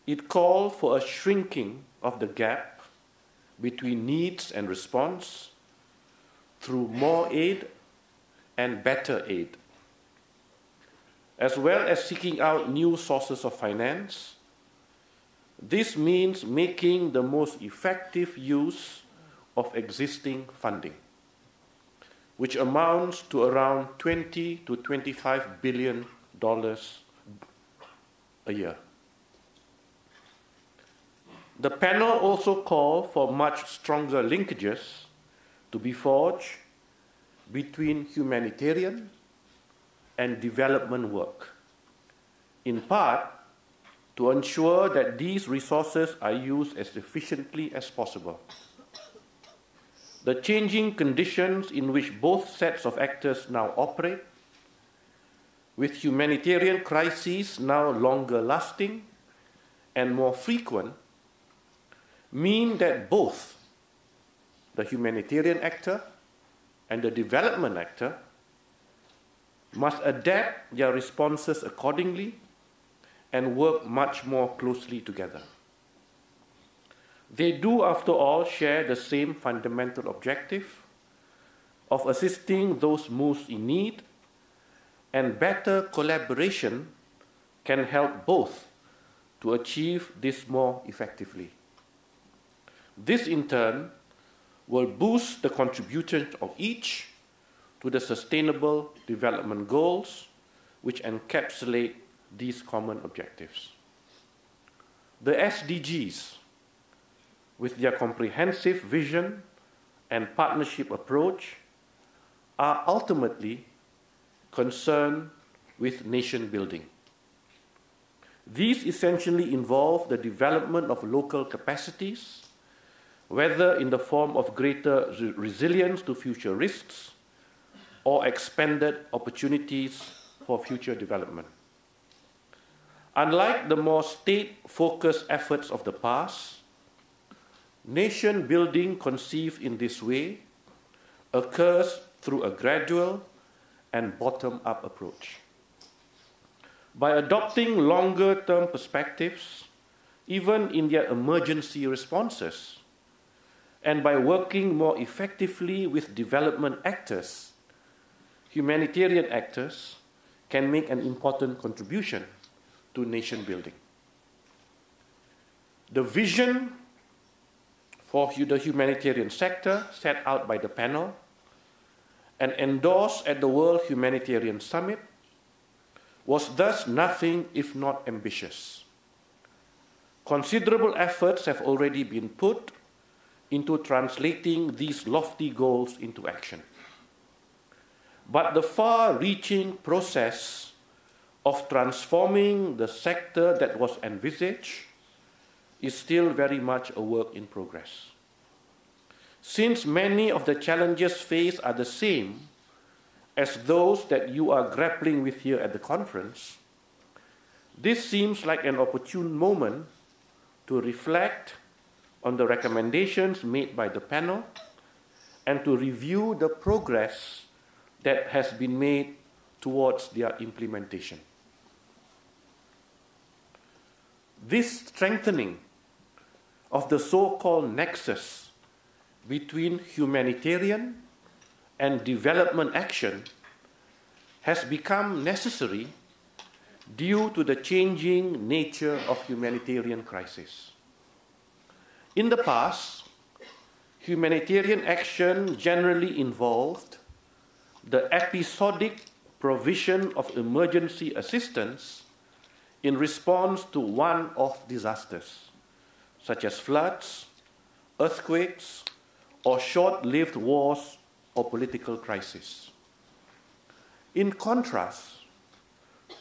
It called for a shrinking of the gap between needs and response through more aid and better aid, as well as seeking out new sources of finance. This means making the most effective use of existing funding, which amounts to around $20 to $25 billion a year. The panel also called for much stronger linkages to be forged between humanitarian and development work, in part to ensure that these resources are used as efficiently as possible. The changing conditions in which both sets of actors now operate, with humanitarian crises now longer lasting and more frequent, mean that both the humanitarian actor and the development actor must adapt their responses accordingly and work much more closely together. They do, after all, share the same fundamental objective of assisting those most in need, and better collaboration can help both to achieve this more effectively. This, in turn, will boost the contribution of each to the Sustainable Development Goals, which encapsulate these common objectives. The SDGs, with their comprehensive vision and partnership approach, are ultimately concerned with nation building. These essentially involve the development of local capacities, whether in the form of greater resilience to future risks or expanded opportunities for future development. Unlike the more state-focused efforts of the past, nation building conceived in this way occurs through a gradual and bottom-up approach. By adopting longer-term perspectives, even in their emergency responses, and by working more effectively with development actors, humanitarian actors can make an important contribution to nation building. The vision for the humanitarian sector set out by the panel and endorsed at the World Humanitarian Summit was thus nothing if not ambitious. Considerable efforts have already been put into translating these lofty goals into action. But the far-reaching process of transforming the sector that was envisaged is still very much a work in progress. Since many of the challenges faced are the same as those that you are grappling with here at the conference, this seems like an opportune moment to reflect on the recommendations made by the panel and to review the progress that has been made towards their implementation. This strengthening of the so-called nexus between humanitarian and development action has become necessary due to the changing nature of humanitarian crisis. In the past, humanitarian action generally involved the episodic provision of emergency assistance in response to one-off disasters, such as floods, earthquakes, or short-lived wars or political crises. In contrast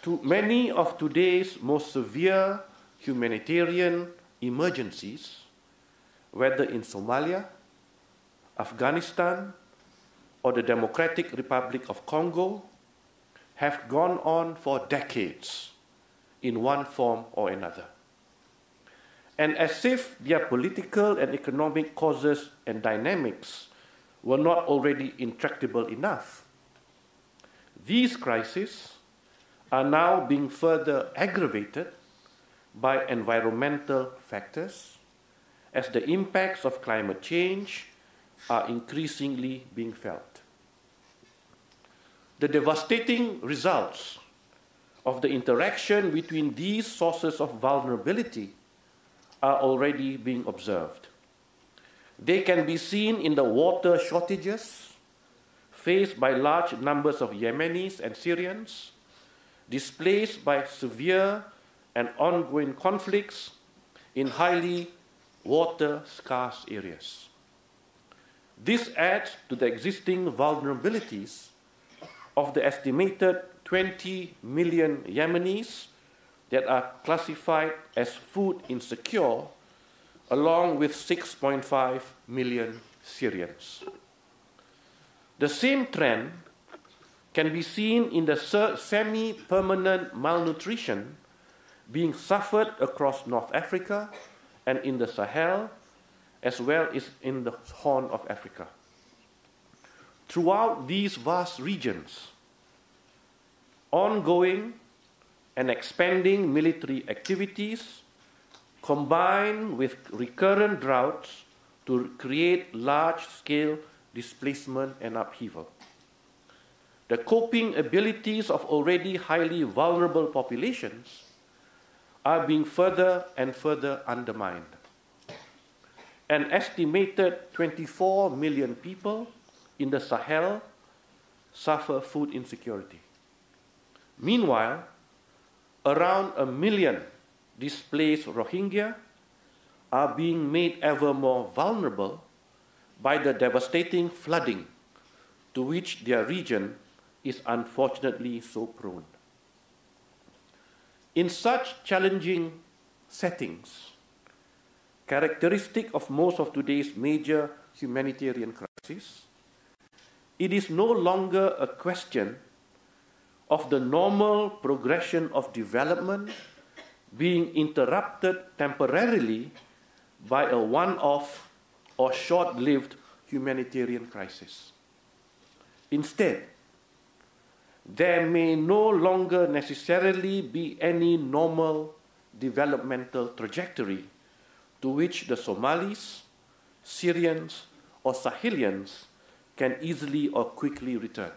to many of today's most severe humanitarian emergencies, whether in Somalia, Afghanistan, or the Democratic Republic of Congo, have gone on for decades in one form or another. And as if their political and economic causes and dynamics were not already intractable enough, these crises are now being further aggravated by environmental factors, as the impacts of climate change are increasingly being felt. The devastating results of the interaction between these sources of vulnerability are already being observed. They can be seen in the water shortages faced by large numbers of Yemenis and Syrians, displaced by severe and ongoing conflicts in highly water-scarce areas. This adds to the existing vulnerabilities of the estimated 20 million Yemenis that are classified as food insecure, along with 6.5 million Syrians. The same trend can be seen in the semi-permanent malnutrition being suffered across North Africa and in the Sahel, as well as in the Horn of Africa. Throughout these vast regions, ongoing and expanding military activities combine with recurrent droughts to create large-scale displacement and upheaval. The coping abilities of already highly vulnerable populations are being further and further undermined. An estimated 24 million people in the Sahel suffer food insecurity. Meanwhile, around 1 million displaced Rohingya are being made ever more vulnerable by the devastating flooding to which their region is unfortunately so prone. In such challenging settings, characteristic of most of today's major humanitarian crises, it is no longer a question of the normal progression of development being interrupted temporarily by a one-off or short-lived humanitarian crisis. Instead, there may no longer necessarily be any normal developmental trajectory to which the Somalis, Syrians, or Sahelians can easily or quickly return.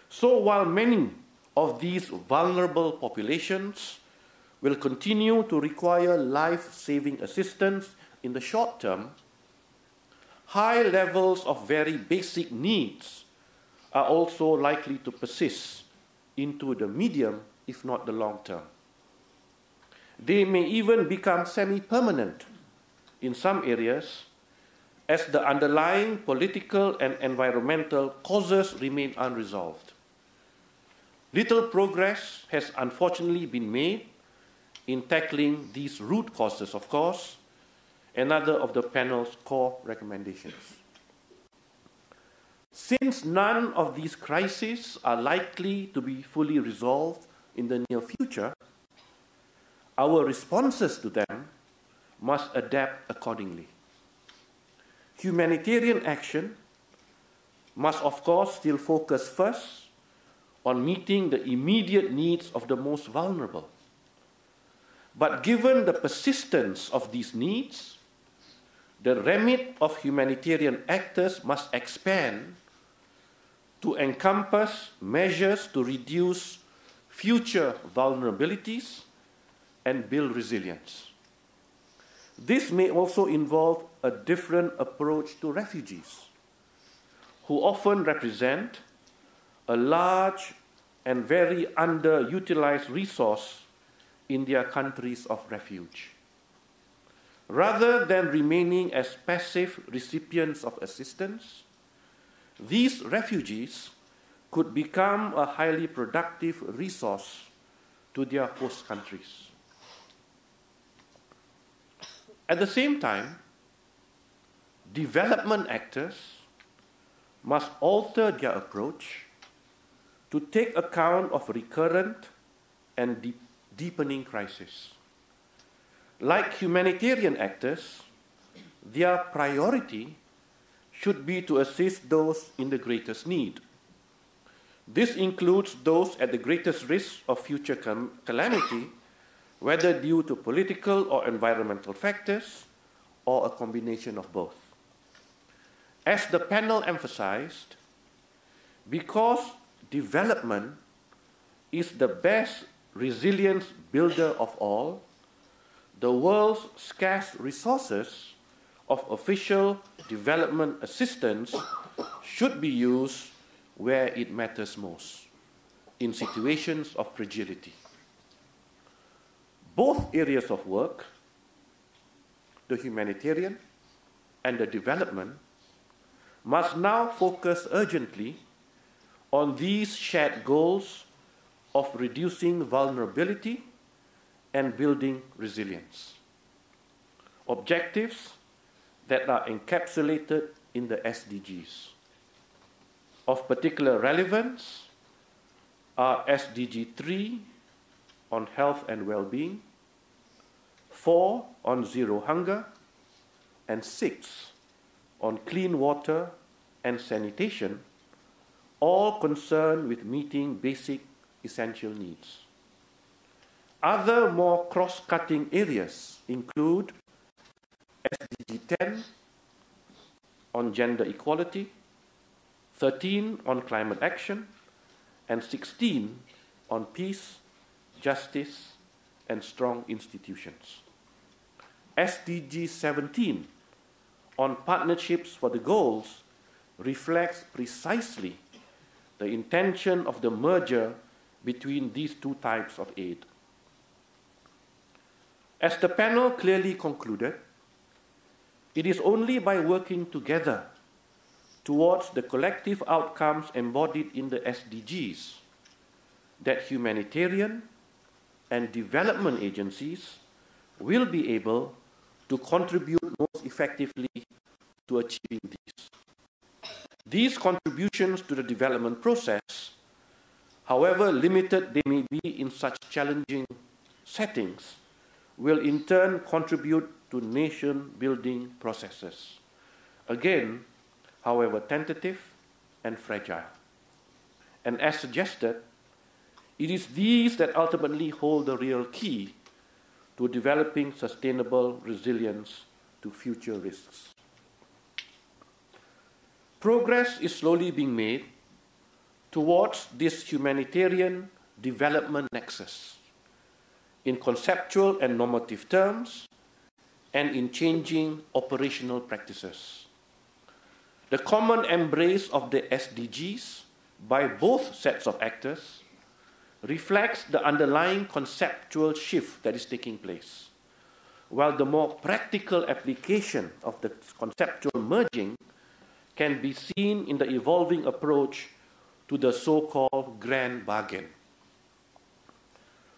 So while many of these vulnerable populations will continue to require life-saving assistance in the short term, high levels of very basic needs are also likely to persist into the medium, if not the long term. They may even become semi-permanent in some areas as the underlying political and environmental causes remain unresolved. Little progress has unfortunately been made in tackling these root causes, of course, another of the panel's core recommendations. Since none of these crises are likely to be fully resolved in the near future, our responses to them must adapt accordingly. Humanitarian action must, of course, still focus first on meeting the immediate needs of the most vulnerable. But given the persistence of these needs, the remit of humanitarian actors must expand to encompass measures to reduce future vulnerabilities and build resilience. This may also involve a different approach to refugees, who often represent a large and very underutilized resource in their countries of refuge. Rather than remaining as passive recipients of assistance, these refugees could become a highly productive resource to their host countries. At the same time, development actors must alter their approach to take account of recurrent and deepening crises. Like humanitarian actors, their priority should be to assist those in the greatest need. This includes those at the greatest risk of future calamity whether due to political or environmental factors, or a combination of both. As the panel emphasized, because development is the best resilience builder of all, the world's scarce resources of official development assistance should be used where it matters most, in situations of fragility. Both areas of work, the humanitarian and the development, must now focus urgently on these shared goals of reducing vulnerability and building resilience. Objectives that are encapsulated in the SDGs. Of particular relevance are SDG 3 on health and well-being, 4 on zero hunger, and 6 on clean water and sanitation, all concerned with meeting basic essential needs. Other more cross-cutting areas include SDG 10 on gender equality, 13 on climate action, and 16 on peace, justice, and strong institutions. SDG 17 on partnerships for the goals reflects precisely the intention of the merger between these two types of aid. As the panel clearly concluded, it is only by working together towards the collective outcomes embodied in the SDGs that humanitarian and development agencies will be able to contribute most effectively to achieving these. These contributions to the development process, however limited they may be in such challenging settings, will in turn contribute to nation-building processes. Again, however tentative and fragile. And as suggested, it is these that ultimately hold the real key to developing sustainable resilience to future risks. Progress is slowly being made towards this humanitarian development nexus in conceptual and normative terms and in changing operational practices. The common embrace of the SDGs by both sets of actors reflects the underlying conceptual shift that is taking place, while the more practical application of the conceptual merging can be seen in the evolving approach to the so-called Grand Bargain.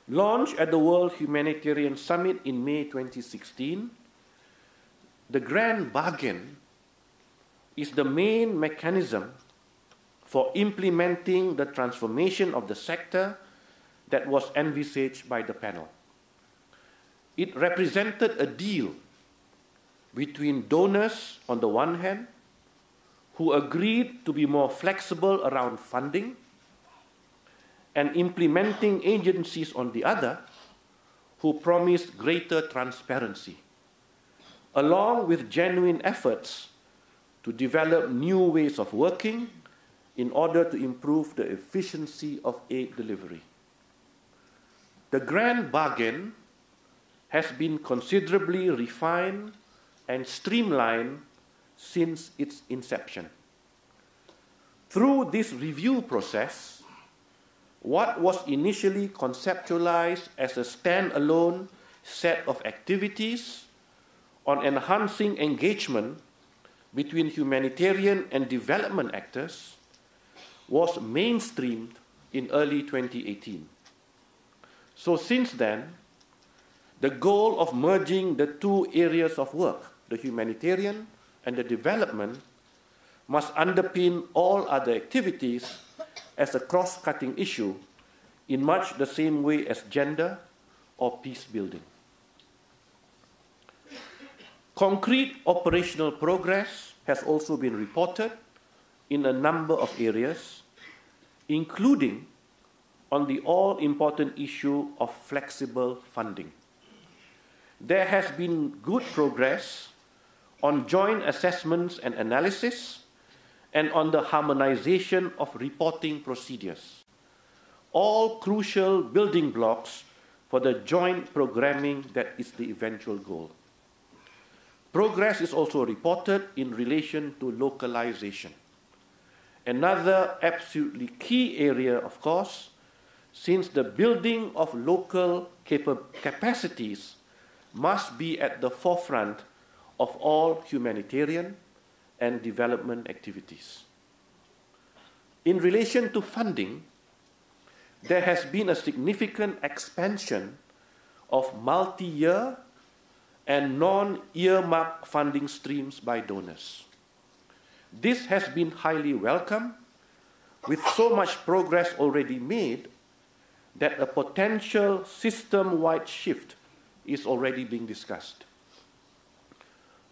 Launched at the World Humanitarian Summit in May 2016, the Grand Bargain is the main mechanism for implementing the transformation of the sector that was envisaged by the panel. It represented a deal between donors on the one hand, who agreed to be more flexible around funding, and implementing agencies on the other, who promised greater transparency, along with genuine efforts to develop new ways of working in order to improve the efficiency of aid delivery. The Grand Bargain has been considerably refined and streamlined since its inception. Through this review process, what was initially conceptualized as a standalone set of activities on enhancing engagement between humanitarian and development actors was mainstreamed in early 2018. So since then, the goal of merging the two areas of work, the humanitarian and the development, must underpin all other activities as a cross-cutting issue in much the same way as gender or peace building. Concrete operational progress has also been reported in a number of areas, including on the all-important issue of flexible funding. There has been good progress on joint assessments and analysis and on the harmonization of reporting procedures, all crucial building blocks for the joint programming that is the eventual goal. Progress is also reported in relation to localization. Another absolutely key area, of course, since the building of local capacities must be at the forefront of all humanitarian and development activities. In relation to funding, there has been a significant expansion of multi-year and non-earmarked funding streams by donors. This has been highly welcome, with so much progress already made that a potential system-wide shift is already being discussed.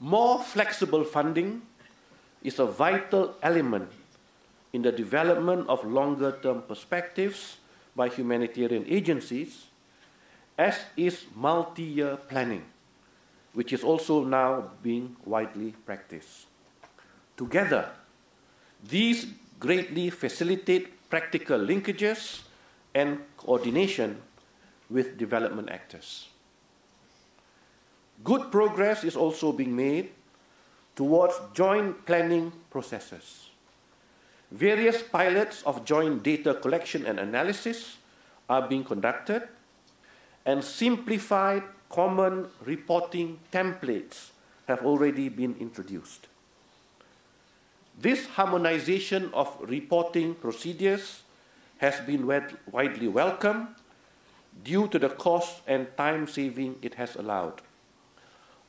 More flexible funding is a vital element in the development of longer-term perspectives by humanitarian agencies, as is multi-year planning, which is also now being widely practiced. Together, these greatly facilitate practical linkages and coordination with development actors. Good progress is also being made towards joint planning processes. Various pilots of joint data collection and analysis are being conducted, and simplified common reporting templates have already been introduced. This harmonization of reporting procedures has been widely welcomed due to the cost and time saving it has allowed.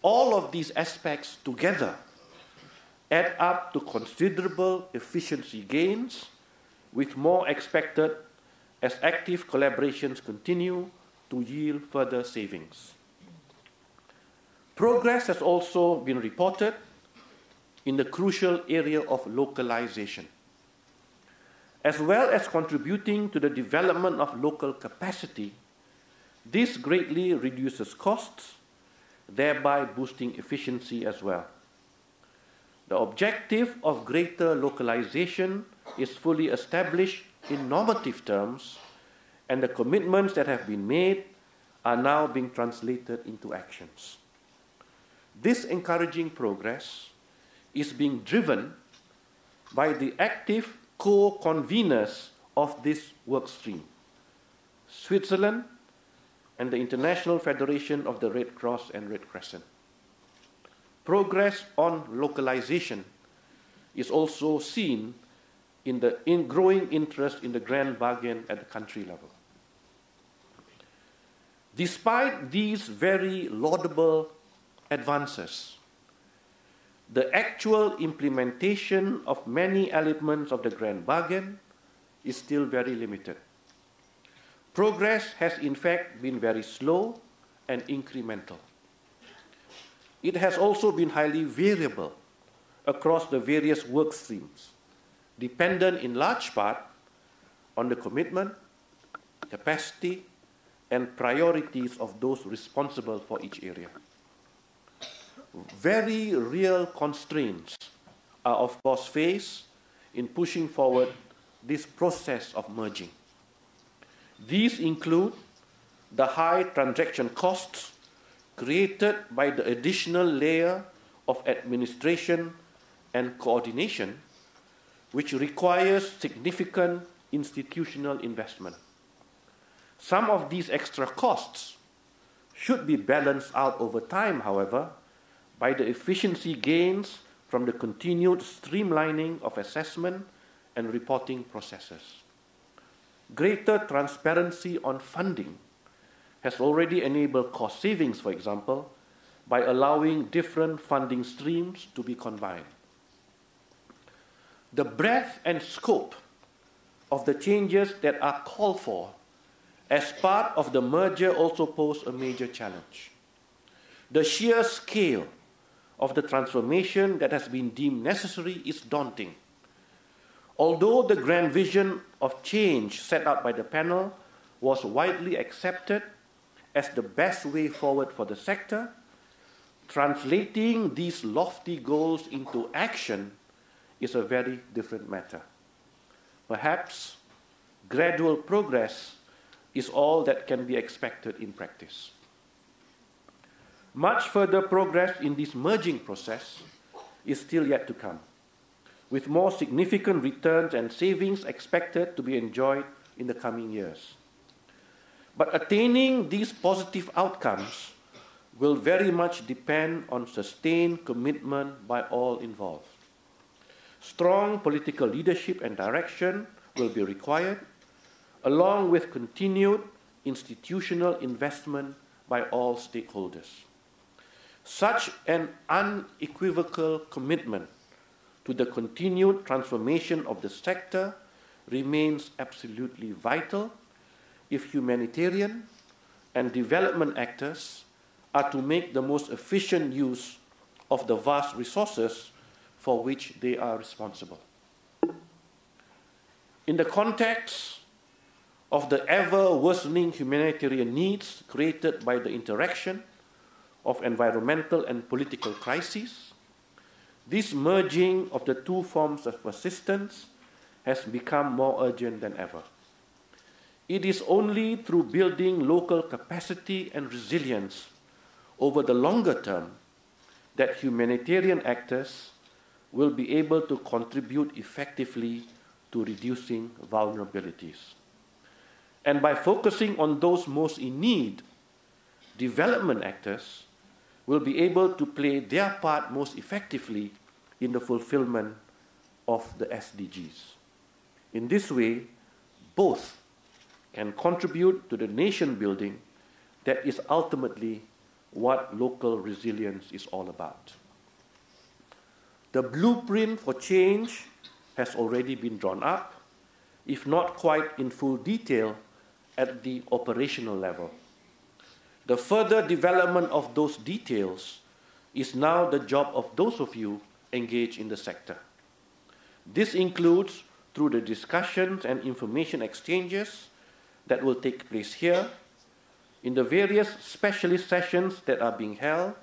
All of these aspects together add up to considerable efficiency gains, with more expected as active collaborations continue to yield further savings. Progress has also been reported in the crucial area of localization. As well as contributing to the development of local capacity, this greatly reduces costs, thereby boosting efficiency as well. The objective of greater localization is fully established in normative terms, and the commitments that have been made are now being translated into actions. This encouraging progress is being driven by the active co-conveners of this work stream, Switzerland and the International Federation of the Red Cross and Red Crescent. Progress on localization is also seen in the growing interest in the grand bargain at the country level. Despite these very laudable advances, the actual implementation of many elements of the grand bargain is still very limited. Progress has in fact been very slow and incremental. It has also been highly variable across the various work streams, dependent in large part on the commitment, capacity, and priorities of those responsible for each area. Very real constraints are of course faced in pushing forward this process of merging. These include the high transaction costs created by the additional layer of administration and coordination, which requires significant institutional investment. Some of these extra costs should be balanced out over time, however, by the efficiency gains from the continued streamlining of assessment and reporting processes. Greater transparency on funding has already enabled cost savings, for example, by allowing different funding streams to be combined. The breadth and scope of the changes that are called for as part of the merger also pose a major challenge. The sheer scale of the transformation that has been deemed necessary is daunting. Although the grand vision of change set out by the panel was widely accepted as the best way forward for the sector, translating these lofty goals into action is a very different matter. Perhaps gradual progress is all that can be expected in practice. Much further progress in this merging process is still yet to come, with more significant returns and savings expected to be enjoyed in the coming years. But attaining these positive outcomes will very much depend on sustained commitment by all involved. Strong political leadership and direction will be required, along with continued institutional investment by all stakeholders. Such an unequivocal commitment to the continued transformation of the sector remains absolutely vital if humanitarian and development actors are to make the most efficient use of the vast resources for which they are responsible. In the context of the ever-worsening humanitarian needs created by the interaction of environmental and political crises, this merging of the two forms of assistance has become more urgent than ever. It is only through building local capacity and resilience over the longer term that humanitarian actors will be able to contribute effectively to reducing vulnerabilities. And by focusing on those most in need, development actors will be able to play their part most effectively in the fulfillment of the SDGs. In this way, both can contribute to the nation building that is ultimately what local resilience is all about. The blueprint for change has already been drawn up, if not quite in full detail, at the operational level. The further development of those details is now the job of those of you engaged in the sector. This includes through the discussions and information exchanges that will take place here, in the various specialist sessions that are being held,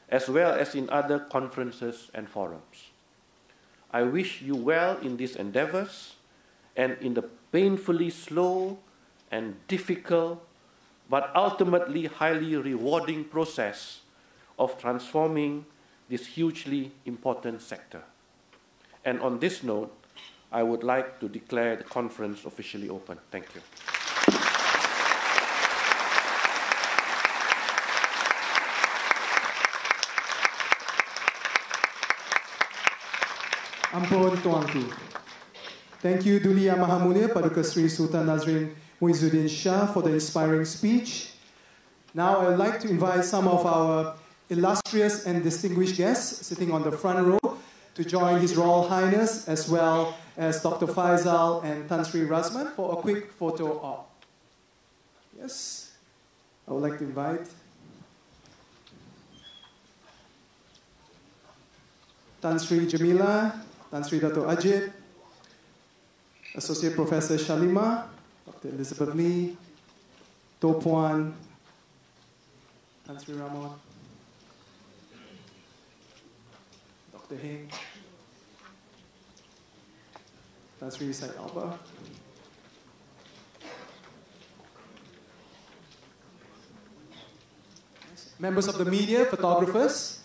as well as in other conferences and forums. I wish you well in these endeavors and in the painfully slow and difficult, but ultimately highly rewarding process of transforming this hugely important sector. And on this note, I would like to declare the conference officially open. Thank you. Ampun Tuanku. Thank you, Duli Yang Maha Mulia Paduka Sri Sultan Nazrin Shah for the inspiring speech. Now I would like to invite some of our illustrious and distinguished guests sitting on the front row to join His Royal Highness as well as Dr. Faisal and Tan Sri Razman for a quick photo op. Yes, I would like to invite Tan Sri Jamila, Tan Sri Dato Ajit, Associate Professor Shalima, Dr. Elizabeth Lee, To Puan, Tan Sri Ramon, Dr. Heng, Tan Sri Said Alba, members of the media, photographers,